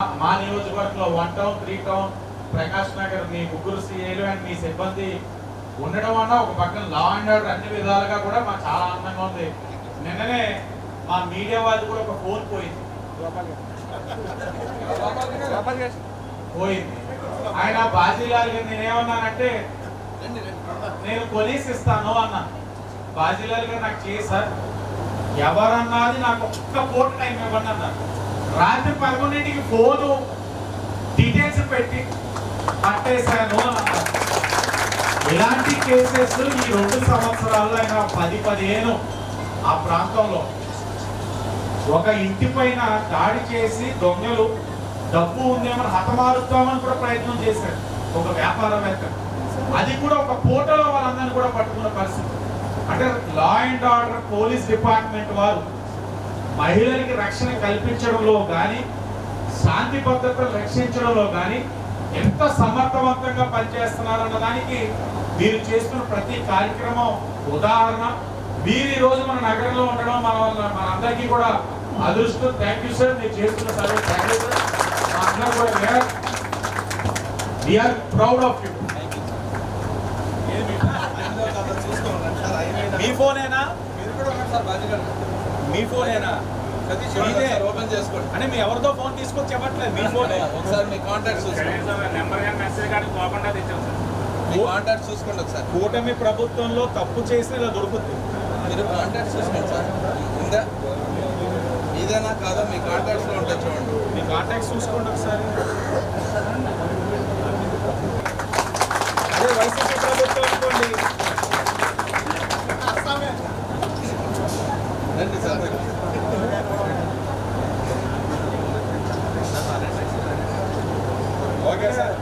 మా నియోజకవర్గంలో 1 town 3 town Prakash Nagar మీ ముగ్గురు సీఏలు అండ్ మీ సిబ్బంది ఉండడం వల్ల ఒక పక్కన లా అండ్ ఆర్డర్ అన్ని విధాలుగా కూడా మాకు చాలా ఆనందంగా ఉంది. నిన్ననే మా మీడియా వాళ్ళు కూడా ఒక ఫోన్ పోయింది. ఆయన బాజీలాల్ గారు నేనేమన్నానంటే నేను పోలీస్ ఇస్తాను అన్నాను. బాజీలాల్ గారు నాకు చేశారు, ఎవరన్నది నాకు ఒక్క పూట టైం ఇవ్వండి అన్నారు. రాత్రి 11ంటికి ఫోను డీటెయిల్స్ పెట్టి పట్టేశాను అన్నారు. ఇలాంటి కేసెస్ ఈ 2 సంవత్సరాల్లో అయినా 10-15 ఆ ప్రాంతంలో ఒక ఇంటి పైన దాడి చేసి దొంగలు డబ్బు ఉందేమని హతమారుద్దామని కూడా ప్రయత్నం చేశారు ఒక వ్యాపారవేత్త. అది కూడా ఒక పూటలో వాళ్ళందరినీ కూడా పట్టుకున్న పరిస్థితి. అంటే law and order police department వారు మహిళలకి రక్షణ కల్పించడంలో కానీ శాంతి భద్రతలు రక్షించడంలో కానీ ఎంత సమర్థవంతంగా పనిచేస్తున్నారన్న దానికి మీరు చేస్తున్న ప్రతి కార్యక్రమం ఉదాహరణ. మీరు ఈ రోజు మన నగరంలో ఉండడం మన అందరికీ కూడా అదృష్టం. థ్యాంక్ యూ సార్, మీరు చేస్తున్న సర్వీస్. Thank you sir. మా అందరూ కూడా వీఆర్ ప్రౌడ్ ఆఫ్ యూ. మీ ఫోనేనా? మీ ఫోనేనా? ఓపెన్ చేసుకోండి అంటే మీ ఎవరితో ఫోన్ తీసుకొచ్చి చెప్పట్లేదు, మీ ఫోన్ ఒకసారి మీ కాంటాక్ట్ చూసుకోండి. నెంబర్ కానీ మెసేజ్ కానీ పోకుండా తెచ్చాం సార్. మీ కాంటాక్ట్ చూసుకోండి ఒకసారి. కూటమి ప్రభుత్వంలో తప్పు చేసిన ఇలా దొరుకుతుంది. మీరు కాంటాక్ట్ చూసుకోండి సార్. ఉందా ఇదేనా కాదా మీ కాంటాక్ట్స్ లో ఉంటాయి చూడండి. మీ కాంటాక్ట్స్ చూసుకోండి ఒకసారి. అదే వైసీపీ ప్రభుత్వం అనుకోండి. రండి సార్. Okay sir.